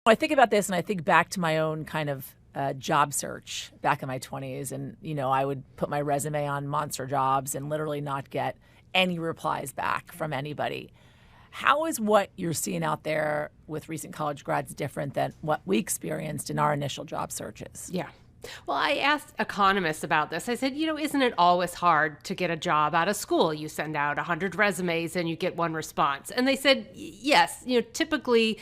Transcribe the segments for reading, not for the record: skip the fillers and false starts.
I think about this and I think back to my own kind of job search back in my 20s. And, I would put my resume on Monster Jobs and literally not get any replies back from anybody. How is what you're seeing out there with recent college grads different than what we experienced in our initial job searches? Yeah. Well, I asked economists about this. I said, isn't it always hard to get a job out of school? You send out 100 resumes and you get one response. And they said, yes, typically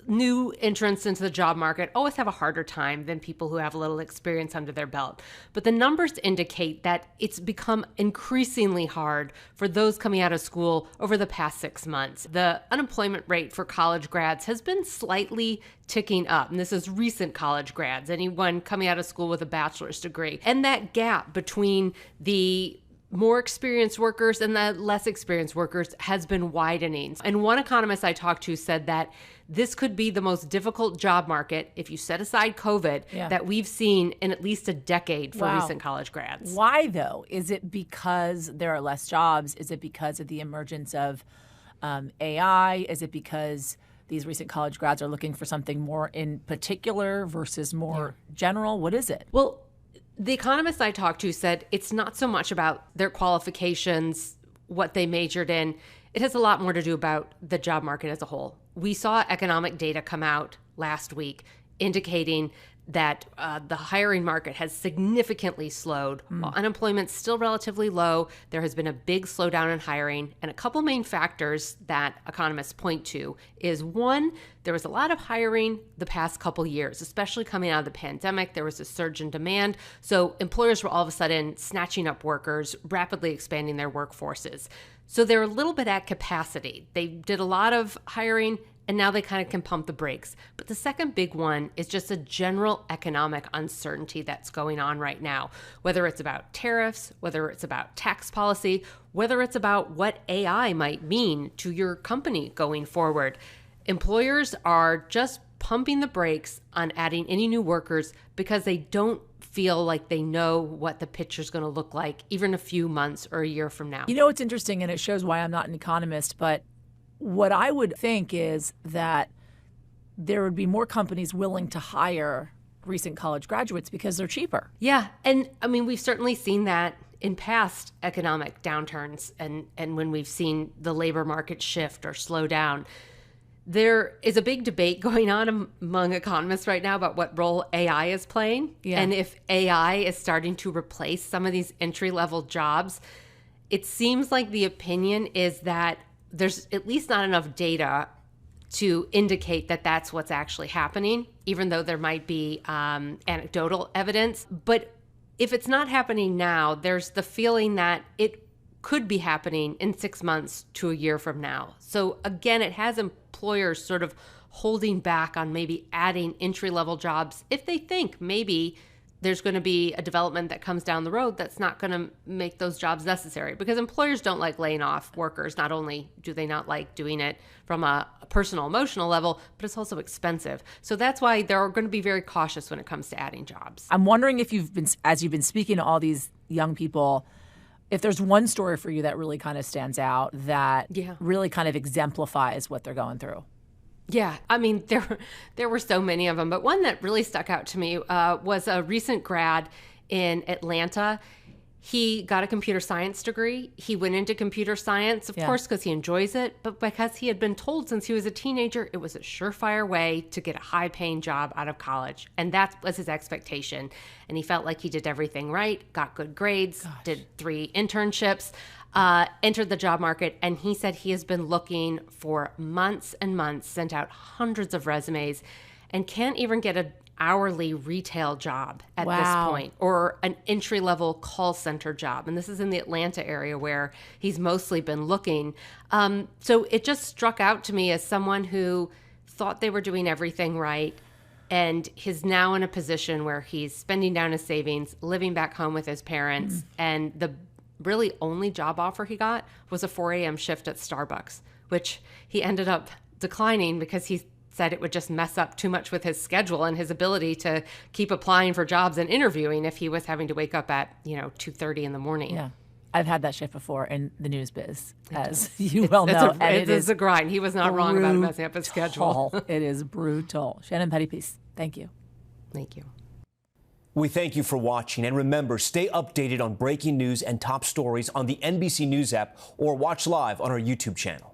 new entrants into the job market always have a harder time than people who have a little experience under their belt. But the numbers indicate that it's become increasingly hard for those coming out of school over the past 6 months. The unemployment rate for college grads has been slightly ticking up. And this is recent college grads, anyone coming out of school with a bachelor's degree. And that gap between the more experienced workers and the less experienced workers has been widening. And one economist I talked to said that this could be the most difficult job market, if you set aside COVID, that we've seen in at least a decade for recent college grads. Why, though? Is it because there are less jobs? Is it because of the emergence of AI? Is it because these recent college grads are looking for something more in particular versus more general? What is it? Well, the economist I talked to said it's not so much about their qualifications, what they majored in. It has a lot more to do about the job market as a whole. We saw economic data come out last week indicating that the hiring market has significantly slowed. While unemployment's still relatively low, there has been a big slowdown in hiring. And a couple main factors that economists point to is, one, there was a lot of hiring the past couple years, especially coming out of the pandemic. There was a surge in demand. So employers were all of a sudden snatching up workers, rapidly expanding their workforces. So they're a little bit at capacity. They did a lot of hiring, and now they kind of can pump the brakes. But the second big one is just a general economic uncertainty that's going on right now, whether it's about tariffs, whether it's about tax policy, whether it's about what AI might mean to your company going forward. Employers are just pumping the brakes on adding any new workers because they don't feel like they know what the picture's going to look like even a few months or a year from now. It's interesting, and it shows why I'm not an economist, but what I would think is that there would be more companies willing to hire recent college graduates because they're cheaper. Yeah. And I mean, we've certainly seen that in past economic downturns and when we've seen the labor market shift or slow down. There is a big debate going on among economists right now about what role AI is playing. Yeah. And if AI is starting to replace some of these entry-level jobs, it seems like the opinion is that there's at least not enough data to indicate that that's what's actually happening, even though there might be anecdotal evidence. But if it's not happening now, there's the feeling that it could be happening in 6 months to a year from now. So again, it has employers sort of holding back on maybe adding entry-level jobs if they think maybe there's going to be a development that comes down the road that's not going to make those jobs necessary, because employers don't like laying off workers. Not only do they not like doing it from a personal, emotional level, but it's also expensive. So that's why they're going to be very cautious when it comes to adding jobs. I'm wondering if as you've been speaking to all these young people, if there's one story for you that really kind of stands out that really kind of exemplifies what they're going through. Yeah, I mean, there were so many of them, but one that really stuck out to me was a recent grad in Atlanta. He got a computer science degree. He went into computer science, of course, because he enjoys it, but because he had been told since he was a teenager, it was a surefire way to get a high-paying job out of college. And that was his expectation. And he felt like he did everything right, got good grades, did 3 internships, entered the job market. And he said he has been looking for months and months, sent out hundreds of resumes, and can't even get an hourly retail job at this point, or an entry-level call center job. And this is in the Atlanta area where he's mostly been looking. So it just struck out to me as someone who thought they were doing everything right, and is now in a position where he's spending down his savings, living back home with his parents, and the really only job offer he got was a 4 a.m. shift at Starbucks, which he ended up declining because he said it would just mess up too much with his schedule and his ability to keep applying for jobs and interviewing if he was having to wake up at 2:30 in the morning. Yeah. I've had that shift before in the news biz, as you well know. It is a grind. He was not wrong about messing up his schedule. It is brutal. Shannon Pettypiece, thank you. Thank you. We thank you for watching, and remember, stay updated on breaking news and top stories on the NBC News app or watch live on our YouTube channel.